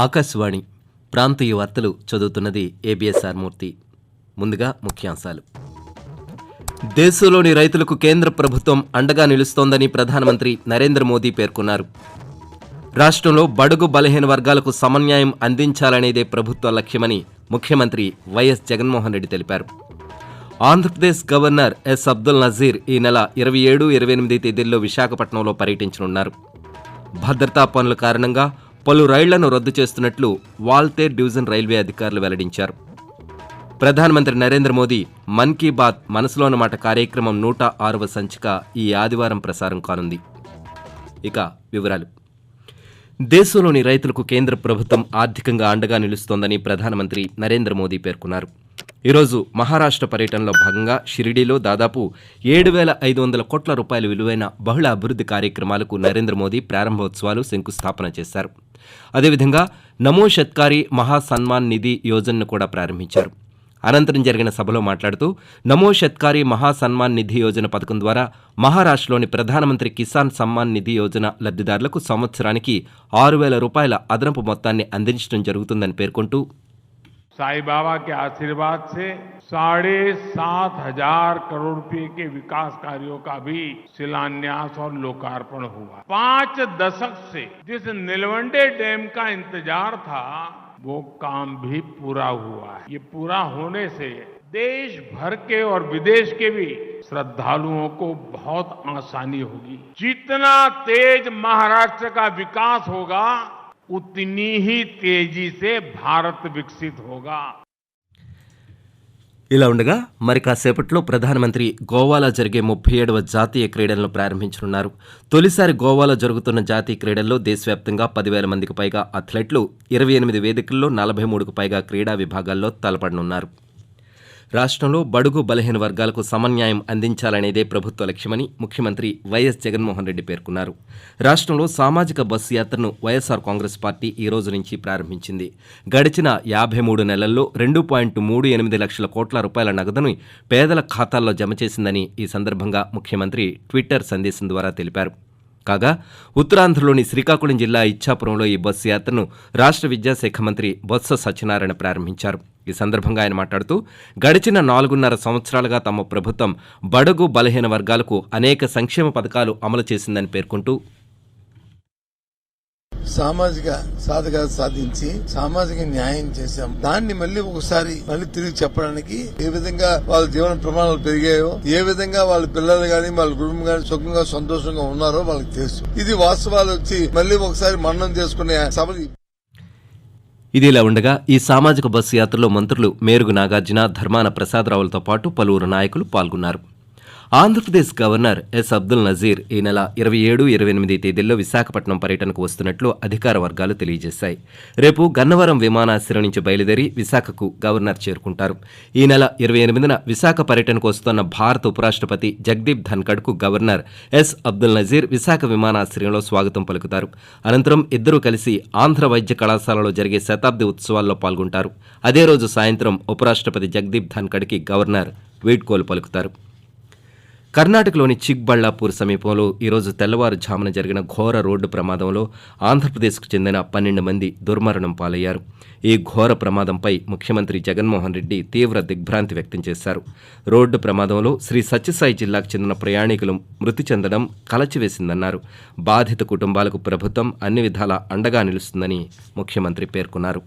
ఆకాశవాణి ప్రాంతీయ వార్తలు చదువుతున్నది ఏబిఎస్ఆర్ మూర్తి. ముందుగా ముఖ్యాంశాలు. దేశంలోని రైతులకు కేంద్ర ప్రభుత్వం అండగా నిలుస్తోందని ప్రధానమంత్రి నరేంద్ర మోదీ పేర్కొన్నారు. రాష్ట్రంలో బడుగు బలహీన వర్గాలకు సమన్యాయం అందించాలనేదే ప్రభుత్వ లక్ష్యమని ముఖ్యమంత్రి వైఎస్ జగన్మోహన్ రెడ్డి తెలిపారు. ఆంధ్రప్రదేశ్ గవర్నర్ ఎస్ అబ్దుల్ నజీర్ ఈ నెల 27, 28 తేదీల్లో విశాఖపట్నంలో పర్యటించనున్నారు. భద్రతా పనుల కారణంగా పలు రైళ్లను రద్దు చేస్తున్నట్లు వాల్తేర్ డివిజన్ రైల్వే అధికారులు వెల్లడించారు. ప్రధానమంత్రి నరేంద్ర మోదీ మన్ కీ బాత్ మనసులోని మాట కార్యక్రమం 106వ సంచిక ఈ ఆదివారం ప్రసారం కానుంది. ఇక వివరాలు. దేశంలోని రైతులకు కేంద్ర ప్రభుత్వం ఆర్థికంగా అండగా నిలుస్తోందని ప్రధానమంత్రి నరేంద్ర మోదీ పేర్కొన్నారు. ఈరోజు మహారాష్ట్ర పర్యటనలో భాగంగా షిరిడీలో దాదాపు 7,500 కోట్ల రూపాయల విలువైన బహుళ అభివృద్ధి కార్యక్రమాలకు నరేంద్ర మోదీ ప్రారంభోత్సవాలు శంకుస్థాపన చేశారు. అదేవిధంగా నమో షత్కారి మహా సన్మాన్ నిధి యోజనను కూడా ప్రారంభించారు. అనంతరం జరిగిన సభలో మాట్లాడుతూ నమో షత్కారి మహా సన్మాన్ నిధి యోజన పథకం ద్వారా మహారాష్ట్రలోని ప్రధానమంత్రి కిసాన్ సమ్మాన్ నిధి యోజన లబ్ధిదారులకు సంవత్సరానికి 6,000 రూపాయల అదనపు మొత్తాన్ని అందించడం జరుగుతుందని పేర్కొంటూ, साईं बाबा के आशीर्वाद से 7,500 करोड़ रुपए के विकास कार्यों का भी शिलान्यास और लोकार्पण हुआ। 5 दशक से जिस नीलवंडे डैम का इंतजार था वो काम भी पूरा हुआ है। ये पूरा होने से देश भर के और विदेश के भी श्रद्धालुओं को बहुत आसानी होगी। जितना तेज महाराष्ट्र का विकास होगा उतनी ही तेजी से भारत विकसित होगा. ఇలా ఉండగా మరి కాసేపట్లో ప్రధానమంత్రి గోవాలో జరిగే 37వ జాతీయ క్రీడలను ప్రారంభించనున్నారు. తొలిసారి గోవాలో జరుగుతున్న జాతీయ క్రీడల్లో దేశవ్యాప్తంగా 10,000 మందికి పైగా అథ్లెట్లు 28 వేదికల్లో 43కు పైగా క్రీడా విభాగాల్లో తలపడనున్నారు. రాష్ట్రంలో బడుగు బలహీన వర్గాలకు సమన్యాయం అందించాలనేదే ప్రభుత్వ లక్ష్యమని ముఖ్యమంత్రి వైఎస్ జగన్మోహన్ రెడ్డి పేర్కొన్నారు. రాష్ట్రంలో సామాజిక బస్సు యాత్రను వైఎస్ఆర్ కాంగ్రెస్ పార్టీ ఈ రోజు నుంచి ప్రారంభించింది. గడిచిన 53 నెలల్లో 2.38 లక్షల కోట్ల రూపాయల నగదును పేదల ఖాతాల్లో జమ చేసిందని ఈ సందర్భంగా ముఖ్యమంత్రి ట్విట్టర్ సందేశం ద్వారా తెలిపారు. కాగా ఉత్తరాంధ్రలోని శ్రీకాకుళం జిల్లా ఇచ్చాపురంలో ఈ బస్సు యాత్రను రాష్ట్ర విద్యాశాఖ మంత్రి బొత్స సత్యనారాయణ ప్రారంభించారు. ఈ సందర్భంగా ఆయన మాట్లాడుతూ, గడిచిన 4.5 సంవత్సరాలుగా తమ ప్రభుత్వం బడుగు బలహీన వర్గాలకు అనేక సంక్షేమ పథకాలు అమలు చేసిందని పేర్కొంటూ, సామాజిక సాధకాలు సాధించి సామాజిక న్యాయం చేశాం. దాన్ని మళ్ళీ తిరిగి చెప్పడానికి ఏ విధంగా వాళ్ళ జీవన ప్రమాణాలు పెరిగాయో, ఏ విధంగా వాళ్ళ పిల్లలు గాని వాళ్ళ కుటుంబం గాని సుఖంగా సంతోషంగా ఉన్నారో వాళ్ళకి తెలుసు. ఇది వాస్తవాలు వచ్చి మళ్ళీ ఒకసారి మననం చేసుకునే సభలు. ఇదిలా ఉండగా ఈ సామాజిక బస్సు యాత్రలో మంత్రులు మేరుగు నాగార్జున, ధర్మాన ప్రసాదరావులతో పాటు పలువురు నాయకులు పాల్గొన్నారు. ఆంధ్రప్రదేశ్ గవర్నర్ ఎస్ అబ్దుల్ నజీర్ ఈ నెల 27, 28 తేదీల్లో విశాఖపట్నం పర్యటనకు వస్తున్నట్లు అధికార వర్గాలు తెలియజేశాయి. రేపు గన్నవరం విమానాశ్రయం నుంచి బయలుదేరి విశాఖకు గవర్నర్ చేరుకుంటారు. ఈ నెల 28న విశాఖ పర్యటనకు వస్తున్న భారత ఉపరాష్ట్రపతి జగదీప్ ధన్కడ్కు గవర్నర్ ఎస్ అబ్దుల్ నజీర్ విశాఖ విమానాశ్రయంలో స్వాగతం పలుకుతారు. అనంతరం ఇద్దరూ కలిసి ఆంధ్ర వైద్య కళాశాలలో జరిగే శతాబ్ది ఉత్సవాల్లో పాల్గొంటారు. అదే రోజు సాయంత్రం ఉపరాష్ట్రపతి జగదీప్ ధన్కడ్కి గవర్నర్ వీడ్కోలు పలుకుతారు. కర్ణాటకలోని చిక్బళ్లాపూర్ సమీపంలో ఈరోజు తెల్లవారుఝామున జరిగిన ఘోర రోడ్డు ప్రమాదంలో ఆంధ్రప్రదేశ్కు చెందిన 12 మంది దుర్మరణం పాలయ్యారు. ఈ ఘోర ప్రమాదంపై ముఖ్యమంత్రి జగన్మోహన్ రెడ్డి తీవ్ర దిగ్భ్రాంతి వ్యక్తం చేశారు. రోడ్డు ప్రమాదంలో శ్రీ సత్యసాయి జిల్లాకు చెందిన ప్రయాణికులు మృతి చెందడం కలచివేసిందన్నారు. బాధిత కుటుంబాలకు ప్రభుత్వం అన్ని విధాలా అండగా నిలుస్తుందని ముఖ్యమంత్రి పేర్కొన్నారు.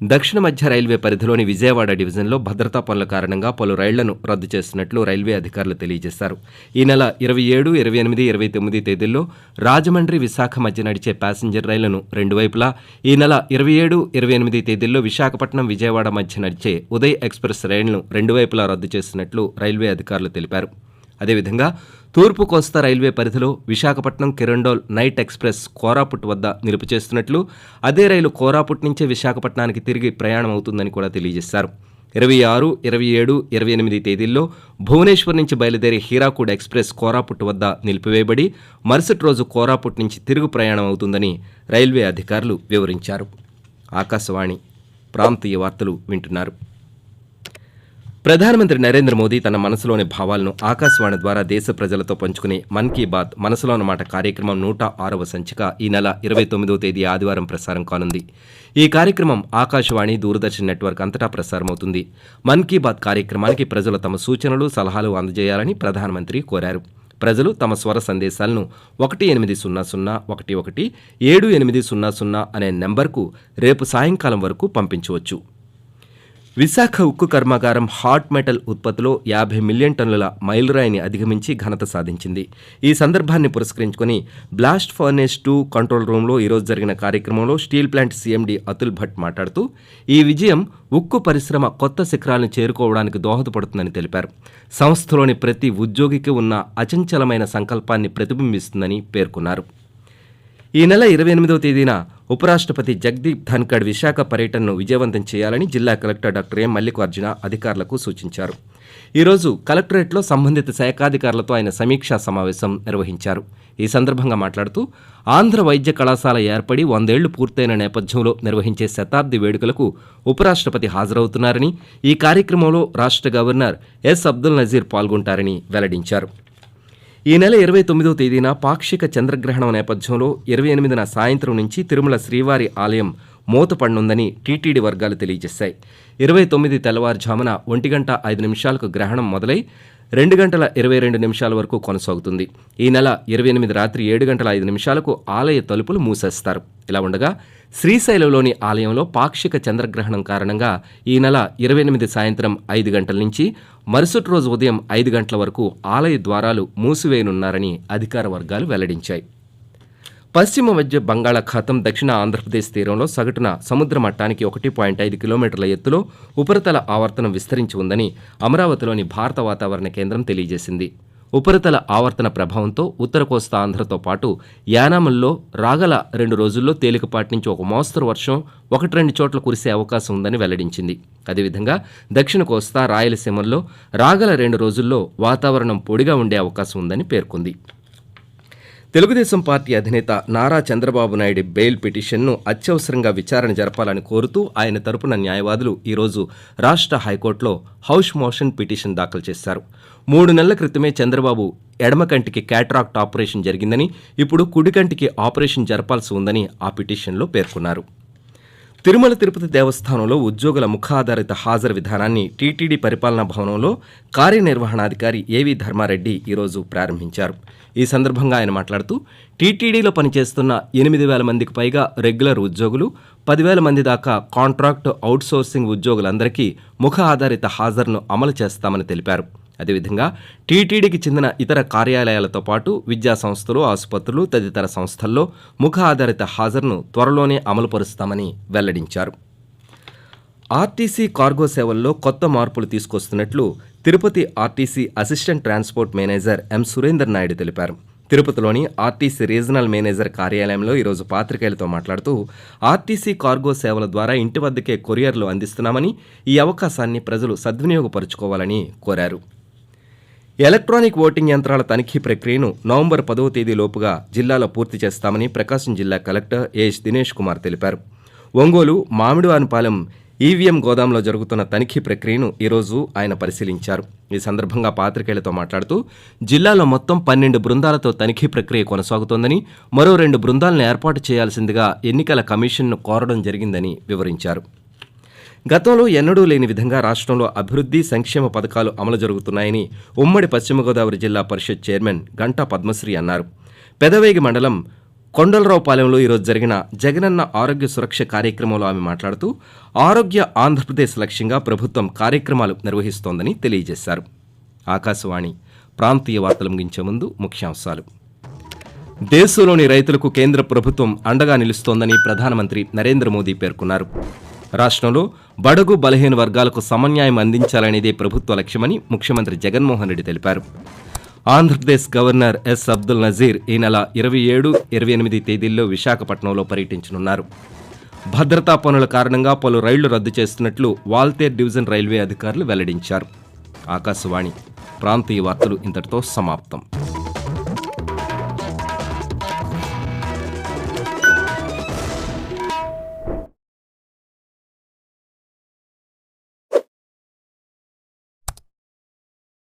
దక్షిణ మధ్య రైల్వే పరిధిలోని విజయవాడ డివిజన్లో భద్రతా పనుల కారణంగా పలు రైళ్లను రద్దు చేస్తున్నట్లు రైల్వే అధికారులు తెలియజేశారు. ఈ నెల 27, 28, 29 తేదీల్లో రాజమండ్రి, విశాఖ మధ్య నడిచే ప్యాసింజర్ రైళ్లను రెండు వైపులా, ఈ నెల 27, 28 తేదీల్లో విశాఖపట్నం, విజయవాడ మధ్య నడిచే ఉదయ్ ఎక్స్ప్రెస్ రైళ్లను రెండు వైపులా రద్దు చేస్తున్నట్లు రైల్వే అధికారులు తెలిపారు. అదేవిధంగా తూర్పు కోస్తా రైల్వే పరిధిలో విశాఖపట్నం కిరండోల్ నైట్ ఎక్స్ప్రెస్ కోరాపుట్ వద్ద నిలుపు చేస్తున్నట్లు, అదే రైలు కోరాపుట్ నుంచే విశాఖపట్నానికి తిరిగి ప్రయాణం అవుతుందని కూడా తెలియజేశారు. 26, 27, 28 తేదీల్లో భువనేశ్వర్ నుంచి బయలుదేరి హీరాకూడ్ ఎక్స్ప్రెస్ కోరాపుట్ వద్ద నిలిపివేయబడి మరుసటి రోజు కోరాపుట్ నుంచి తిరుగు ప్రయాణం అవుతుందని రైల్వే అధికారులు వివరించారు. ఆకాశవాణి ప్రాంతీయ వార్తలు వింటున్నారు. ప్రధానమంత్రి నరేంద్ర మోదీ తన మనసులోని భావాలను ఆకాశవాణి ద్వారా దేశ ప్రజలతో పంచుకునే మన్ కీ బాత్ మనసులోని మాట కార్యక్రమం 106వ సంచిక ఈ నెల 29వ తేదీ ఆదివారం ప్రసారం కానుంది. ఈ కార్యక్రమం ఆకాశవాణి, దూరదర్శన్ నెట్వర్క్ అంతటా ప్రసారమవుతుంది. మన్ కీ బాత్ కార్యక్రమానికి ప్రజలు తమ సూచనలు, సలహాలు అందజేయాలని ప్రధానమంత్రి కోరారు. ప్రజలు తమ స్వర సందేశాలను 1800117800 అనే నెంబర్కు రేపు సాయంకాలం వరకు పంపించవచ్చు. విశాఖ ఉక్కు కర్మాగారం హాట్ మెటల్ ఉత్పత్తిలో 50 మిలియన్ టన్నుల మైలురాయిని అధిగమించి ఘనత సాధించింది. ఈ సందర్భాన్ని పురస్కరించుకుని బ్లాస్ట్ ఫర్నేస్ 2 కంట్రోల్ రూమ్లో ఈరోజు జరిగిన కార్యక్రమంలో steel plant CMD Atul Bhatt మాట్లాడుతూ ఈ విజయం ఉక్కు పరిశ్రమ కొత్త శిఖరాలను చేరుకోవడానికి దోహదపడుతుందని తెలిపారు. సంస్థలోని ప్రతి ఉద్యోగికి ఉన్న అచంచలమైన సంకల్పాన్ని ప్రతిబింబిస్తుందని పేర్కొన్నారు. ఈ నెల 28వ తేదీన ఉపరాష్ట్రపతి జగదీప్ ధన్కడ్ విశాఖ పర్యటనను విజయవంతం చేయాలని జిల్లా కలెక్టర్ డాక్టర్ ఎం మల్లికార్జున అధికారులకు సూచించారు. ఈరోజు కలెక్టరేట్లో సంబంధిత శాఖాధికారులతో ఆయన సమీక్షా సమావేశం నిర్వహించారు. ఈ సందర్భంగా మాట్లాడుతూ ఆంధ్ర వైద్య కళాశాల ఏర్పడి 100 ఏళ్లు పూర్తయిన నేపథ్యంలో నిర్వహించే శతాబ్ది వేడుకలకు ఉపరాష్ట్రపతి హాజరవుతున్నారని, ఈ కార్యక్రమంలో రాష్ట్ర గవర్నర్ ఎస్ అబ్దుల్ నజీర్ పాల్గొంటారని వెల్లడించారు. ఈ నెల 29వ తేదీన పాక్షిక చంద్రగ్రహణం నేపథ్యంలో 28న సాయంత్రం నుంచి తిరుమల శ్రీవారి ఆలయం మూతపడనుందని టీటీడీ వర్గాలు తెలియజేశాయి. 29 తెల్లవారుజామున 1:05 గ్రహణం మొదలై 2:22 వరకు కొనసాగుతుంది. ఈ నెల 28 రాత్రి 7:05 ఆలయ తలుపులు మూసేస్తారు. ఇలా ఉండగా శ్రీశైలంలోని ఆలయంలో పాక్షిక చంద్రగ్రహణం కారణంగా ఈ నెల 28 సాయంత్రం 5 గంటల నుంచి మరుసటి రోజు ఉదయం 5 గంటల వరకు ఆలయ ద్వారాలు మూసివేయనున్నారని అధికార వర్గాలు వెల్లడించాయి. పశ్చిమ మధ్య బంగాళాఖాతం దక్షిణ ఆంధ్రప్రదేశ్ తీరంలో సగటున సముద్ర మట్టానికి 1.5 కిలోమీటర్ల ఎత్తులో ఉపరితల ఆవర్తనం విస్తరించి ఉందని అమరావతిలోని భారత వాతావరణ కేంద్రం తెలియజేసింది. ఉపరితల ఆవర్తన ప్రభావంతో ఉత్తర కోస్తా ఆంధ్రతో పాటు యానాముల్లో రాగల 2 రోజుల్లో తేలికపాటి నుంచి ఒక మోస్తరు వర్షం 1-2 చోట్ల కురిసే అవకాశం ఉందని వెల్లడించింది. అదేవిధంగా దక్షిణ కోస్తా, రాయలసీమల్లో రాగల 2 రోజుల్లో వాతావరణం పొడిగా ఉండే అవకాశం ఉందని పేర్కొంది. తెలుగుదేశం పార్టీ అధినేత నారా చంద్రబాబు నాయుడు బెయిల్ పిటిషన్ను అత్యవసరంగా విచారణ జరపాలని కోరుతూ ఆయన తరపున న్యాయవాదులు ఈరోజు రాష్ట్ర హైకోర్టులో హౌస్ మోషన్ పిటిషన్ దాఖలు చేశారు. 3 నెలల క్రితమే చంద్రబాబు ఎడమ కంటికి క్యాటరాక్ట్ ఆపరేషన్ జరిగిందని, ఇప్పుడు కుడి కంటికి ఆపరేషన్ జరపాల్సి ఉందని ఆ పిటిషన్లో పేర్కొన్నారు. తిరుమల తిరుపతి దేవస్థానంలో ఉద్యోగుల ముఖాధారిత హాజరు విధానాన్ని టీటీడీ పరిపాలనా భవనంలో కార్యనిర్వహణాధికారి ఏవి ధర్మారెడ్డి ఈరోజు ప్రారంభించారు. ఈ సందర్భంగా ఆయన మాట్లాడుతూ టీటీడీలో పనిచేస్తున్న 8,000 మందికి పైగా రెగ్యులర్ ఉద్యోగులు, 10,000 మంది దాకా కాంట్రాక్ట్ అవుట్సోర్సింగ్ ఉద్యోగులందరికీ ముఖ ఆధారిత హాజరును అమలు చేస్తామని తెలిపారు. అదేవిధంగా టీటీడీకి చెందిన ఇతర కార్యాలయాలతో పాటు విద్యా సంస్థలు, ఆసుపత్రులు తదితర సంస్థల్లో ముఖ ఆధారిత హాజరును త్వరలోనే అమలుపరుస్తామని వెల్లడించారు. ఆర్టీసీ కార్గో సేవల్లో కొత్త మార్పులు తీసుకొస్తున్నట్లు Tirupati RTC assistant transport manager M Surender Naidu తెలిపారు. తిరుపతిలోని ఆర్టీసీ రీజనల్ మేనేజర్ కార్యాలయంలో ఈరోజు పాత్రికేయులతో మాట్లాడుతూ ఆర్టీసీ కార్గో సేవల ద్వారా ఇంటి వద్దకే కొరియర్లు అందిస్తున్నామని, ఈ అవకాశాన్ని ప్రజలు సద్వినియోగపరుచుకోవాలని కోరారు. ఎలక్ట్రానిక్ ఓటింగ్ యంత్రాల తనిఖీ ప్రక్రియను నవంబర్ 10వ తేదీలోపుగా జిల్లాలో పూర్తి చేస్తామని ప్రకాశం జిల్లా కలెక్టర్ ఏఎస్ దినేష్ కుమార్ తెలిపారు. ఒంగోలు మామిడివానిపాలెం ఈవీఎం గోదాంలో జరుగుతున్న తనిఖీ ప్రక్రియను ఈరోజు ఆయన పరిశీలించారు. ఈ సందర్భంగా పాత్రికేయులతో మాట్లాడుతూ జిల్లాలో మొత్తం 12 బృందాలతో తనిఖీ ప్రక్రియ కొనసాగుతోందని, మరో 2 బృందాలను ఏర్పాటు చేయాల్సిందిగా ఎన్నికల కమిషన్ను కోరడం జరిగిందని వివరించారు. గతంలో ఎన్నడూ లేని విధంగా రాష్ట్రంలో అభివృద్ధి, సంక్షేమ పథకాలు అమలు జరుగుతున్నాయని ఉమ్మడి పశ్చిమ గోదావరి జిల్లా పరిషత్ చైర్మన్ గంటా పద్మశ్రీ అన్నారు. పెదవేగి మండలం కొండలరావుపాలెంలో ఈరోజు జరిగిన జగనన్న ఆరోగ్య సురక్ష కార్యక్రమంలో ఆమె మాట్లాడుతూ ఆరోగ్య ఆంధ్రప్రదేశ్ లక్ష్యంగా ప్రభుత్వం కార్యక్రమాలు నిర్వహిస్తోందని తెలియజేశారు. ఆకాశవాణి ప్రాంతీయ వార్తలు ముగించే ముందు ముఖ్యాంశాలు. దేశంలోని రైతులకు కేంద్ర ప్రభుత్వం అండగా నిలుస్తోందని ప్రధానమంత్రి నరేంద్ర మోదీ పేర్కొన్నారు. రాష్ట్రంలో బడుగు బలహీన వర్గాలకు సమన్యాయం అందించాలనేదే ప్రభుత్వ లక్ష్యమని ముఖ్యమంత్రి జగన్మోహన్ రెడ్డి తెలిపారు. ఆంధ్రప్రదేశ్ గవర్నర్ ఎస్ అబ్దుల్ నజీర్ ఈ నెల 27, 28 తేదీల్లో విశాఖపట్నంలో పర్యటించనున్నారు. భద్రతా పనుల కారణంగా పలు రైళ్లు రద్దు చేస్తున్నట్లు వాల్తేర్ డివిజన్ రైల్వే అధికారులు వెల్లడించారు. ఆకాశవాణి ప్రాంతీయ వార్తలు ఇంతటితో సమాప్తం.